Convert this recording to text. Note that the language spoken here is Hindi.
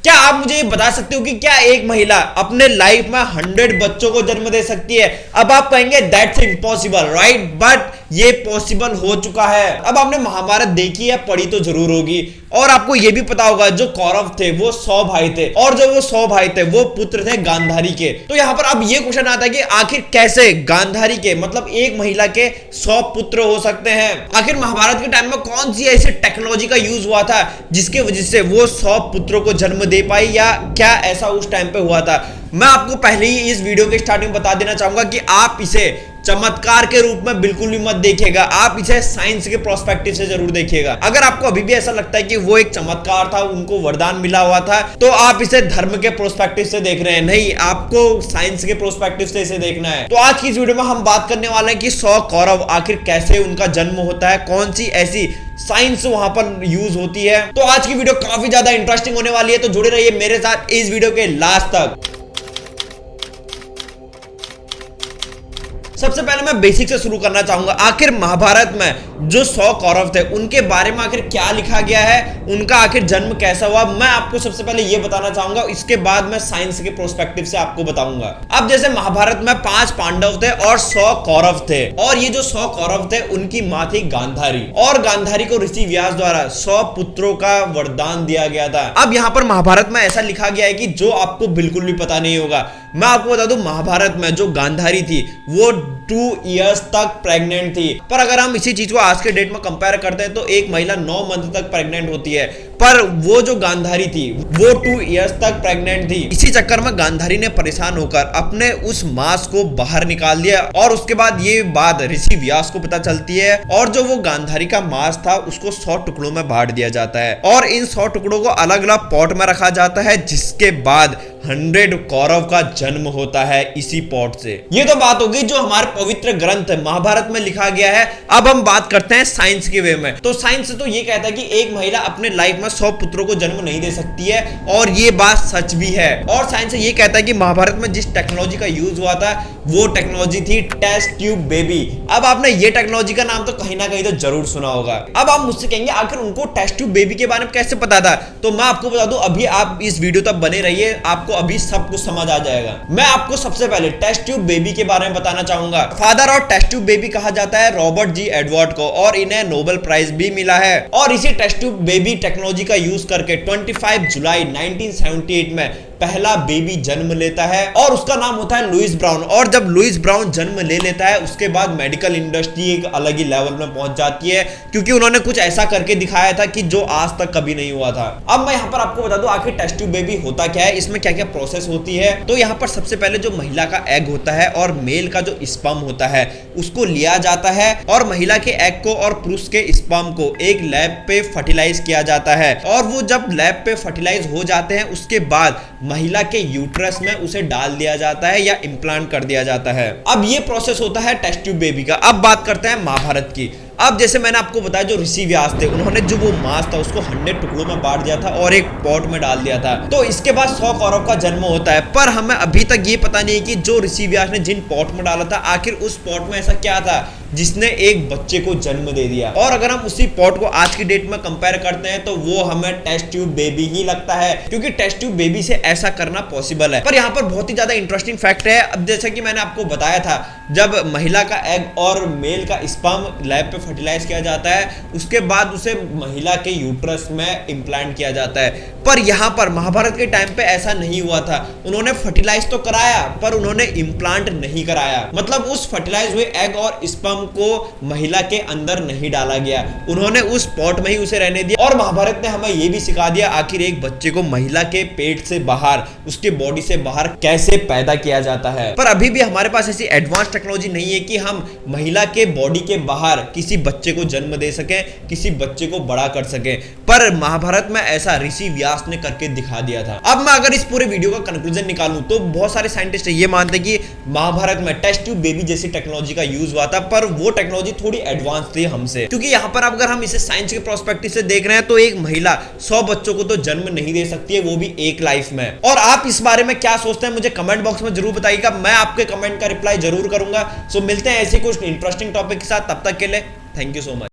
क्या आप मुझे ये बता सकते हो कि क्या एक महिला अपने लाइफ में 100 बच्चों को जन्म दे सकती है? अब आप कहेंगे दैट्स इम्पॉसिबल, राइट? बट ये पॉसिबल हो चुका है। अब आपने महाभारत देखी है, पढ़ी तो जरूर होगी, और आपको ये भी पता होगा जो कौरव थे वो 100 भाई थे, और जो वो 100 भाई थे वो पुत्र थे गांधारी के। तो यहां पर अब ये क्वेश्चन आता है कि आखिर कैसे गांधारी के मतलब एक महिला के 100 पुत्र हो सकते हैं? आखिर महाभारत के टाइम में कौन सी ऐसी टेक्नोलॉजी का यूज हुआ था जिसके वजह से वो 100 पुत्रों को जन्म दे पाई, या क्या ऐसा उस टाइम पे हुआ था? मैं आपको पहले ही इस वीडियो के स्टार्टिंग बता देना चाहूंगा कि आप इसे चमत्कार के रूप में बिल्कुल भी मत देखिएगा, आप इसे साइंस के प्रोस्पेक्टिव से जरूर देखिएगा। अगर आपको अभी भी ऐसा लगता है कि वो एक चमत्कार था, उनको वरदान मिला हुआ था, तो आप इसे धर्म के प्रोस्पेक्टिव से देख रहे हैं। नहीं, आपको साइंस के प्रोस्पेक्टिव से इसे देखना है। तो आज की इस वीडियो में हम बात करने वाले हैं कि 100 कौरव आखिर कैसे उनका जन्म होता है, कौन सी ऐसी साइंस वहां पर यूज होती है। तो आज की वीडियो काफी ज्यादा इंटरेस्टिंग होने वाली है, तो जुड़े रहिए मेरे साथ इस वीडियो के लास्ट तक। सबसे पहले मैं बेसिक से शुरू करना चाहूंगा। आखिर महाभारत में जो 100 कौरव थे उनके बारे में आखिर क्या लिखा गया है, उनका आखिर जन्म कैसा हुआ, मैं आपको सबसे पहले यह बताना चाहूंगा। इसके बाद मैं साइंस के प्रोस्पेक्टिव से आपको बताऊंगा। अब जैसे महाभारत में 5 पांडव थे और 100 कौरव थे, और ये जो 100 कौरव थे उनकी मां थी गांधारी, और गांधारी को ऋषि व्यास द्वारा 100 पुत्रों का वरदान दिया गया था। अब यहाँ पर महाभारत में ऐसा लिखा गया है कि जो आपको बिल्कुल भी पता नहीं होगा। मैं आपको बता दूं, महाभारत में जो गांधारी थी वो 2 इयर्स तक प्रेग्नेंट थी। पर अगर हम इसी चीज को आज के डेट में कंपेयर करते हैं तो एक महिला 9 मंथ तक प्रेग्नेंट होती है, पर वो जो गांधारी थी वो 2 इयर्स तक प्रेग्नेंट थी। इसी चक्कर में गांधारी ने परेशान होकर अपने उस मांस को बाहर निकाल दिया, और उसके बाद ये बात ऋषि व्यास को पता चलती है, और जो वो गांधारी का मांस था उसको 100 टुकड़ों में बांट दिया जाता है, और इन 100 टुकड़ों को अलग अलग पॉट में रखा जाता है, जिसके बाद 100 कौरव का जन्म होता है इसी पॉट से। ये तो बात होगी जो हमारे पवित्र ग्रंथ महाभारत में लिखा गया है। अब हम बात करते हैं साइंस के वे में। तो साइंस तो ये कहता है कि एक महिला अपने लाइफ में 100 पुत्रों को जन्म नहीं दे सकती है, और ये बात सच भी है। और साइंस ये कहता है कि महाभारत में जिस टेक्नोलॉजी का यूज हुआ था वो टेक्नोलॉजी थी टेस्ट ट्यूब बेबी। अब आपने ये टेक्नोलॉजी का नाम तो कहीं ना कहीं तो जरूर सुना होगा। अब आप मुझसे कहेंगे आखिर उनको टेस्ट ट्यूब बेबी के बारे में कैसे पता था? तो मैं आपको बता दूं, अभी आप इस वीडियो तक बने रहिए, आपको अभी सब कुछ समझ आ जाएगा। मैं आपको सबसे पहले टेस्ट ट्यूब बेबी के बारे में बताना चाहूंगा। फादर और टेस्ट ट्यूब बेबी कहा जाता है रॉबर्ट जी एडवर्ड को, और इन्हें नोबेल प्राइज भी मिला है। और इसी टेस्ट ट्यूब बेबी टेक्नोलॉजी का यूज करके 25 जुलाई 1978 में पहला बेबी जन्म लेता है, और उसका नाम होता है लुइस ब्राउन। और जब लुइस ब्राउन जन्म ले लेता है उसके बाद मेडिकल इंडस्ट्री एक अलग ही लेवल में पहुंच जाती है, क्योंकि उन्होंने कुछ ऐसा करके दिखाया था कि जो आज तक कभी नहीं हुआ था। अब मैं यहाँ पर आपको बता दूं आखिर टेस्ट ट्यूब बेबी होता क्या है, इसमें क्या क्या प्रोसेस होती है। तो यहाँ पर सबसे पहले जो महिला का एग होता है और मेल का जो स्पर्म होता है उसको लिया जाता है, और महिला के एग को और पुरुष के स्पर्म को एक लैब पे फर्टिलाइज किया जाता है, और वो जब लैब पे फर्टिलाइज हो जाते हैं उसके बाद महिला के यूट्रस में उसे डाल दिया जाता है या इम्प्लांट कर दिया जाता है। अब ये प्रोसेस होता है टेस्ट ट्यूब बेबी का। अब बात करते हैं महाभारत की। अब जैसे मैंने आपको बताया जो ऋषि व्यास थे उन्होंने जो वो मांस था उसको 100 टुकड़ों में बांट दिया था और एक पॉट में डाल दिया था। तो इसके बाद 100 कौरव का जन्म होता है, पर हमें अभी तक ये पता नहीं कि जो ऋषि व्यास ने जिन पॉट में डाला था आखिर उस पॉट में ऐसा क्या था जिसने एक बच्चे को जन्म दे दिया। और अगर हम उसी पॉट को आज की डेट में कंपेयर करते हैं तो वो हमें टेस्ट ट्यूब बेबी ही लगता है, क्योंकि टेस्ट ट्यूब बेबी से ऐसा करना पॉसिबल है। पर यहाँ पर बहुत ही ज्यादा इंटरेस्टिंग फैक्ट है। अब जैसा कि मैंने आपको बताया था, जब महिला का एग और मेल का स्पर्म लैब पे फर्टिलाइज किया जाता है उसके बाद उसे महिला के यूट्रस में इम्प्लांट किया जाता है। पर यहाँ पर महाभारत के टाइम पे ऐसा नहीं हुआ था। उन्होंने फर्टिलाइज तो कराया पर उन्होंने इम्प्लांट नहीं कराया, मतलब उस फर्टिलाइज हुए एग और स्पर्म को महिला के अंदर नहीं डाला गया, उन्होंने उस पॉट में ही उसे रहने दिया। और महाभारत ने हमें यह भी सिखा दिया आखिर एक बच्चे को महिला के पेट से बाहर, उसके बॉडी से बाहर कैसे पैदा किया जाता है। पर अभी भी हमारे पास ऐसी एडवांस टेक्नोलॉजी नहीं है कि हम महिला के बॉडी के बाहर किसी बच्चे को जन्म दे सकें, किसी बच्चे को बड़ा कर सकें। पर महाभारत में ऐसा ऋषि व्यास ने करके दिखा दिया था। अब मैं अगर इस पूरे वीडियो का कंक्लूजन निकालूं तो बहुत सारे साइंटिस्ट ये मानते हैं कि महाभारत में टेस्ट ट्यूब बेबी जैसी टेक्नोलॉजी का यूज हुआ था, पर वो टेक्नोलॉजी थोड़ी एडवांस थी हमसे। क्योंकि यहाँ पर अगर हम इसे साइंस के प्रोस्पेक्टिव से देख रहे हैं तो एक महिला 100 बच्चों को तो जन्म नहीं दे सकती है, वो भी एक लाइफ में। और आप इस बारे में क्या सोचते हैं मुझे कमेंट बॉक्स में जरूर बताइएगा, मैं आपके कमेंट का रिप्लाई जरूर करूंगा। सो मिलते हैं ऐसे कुछ इंटरेस्टिंग टॉपिक के साथ, तब तक के लिए थैंक यू सो मच।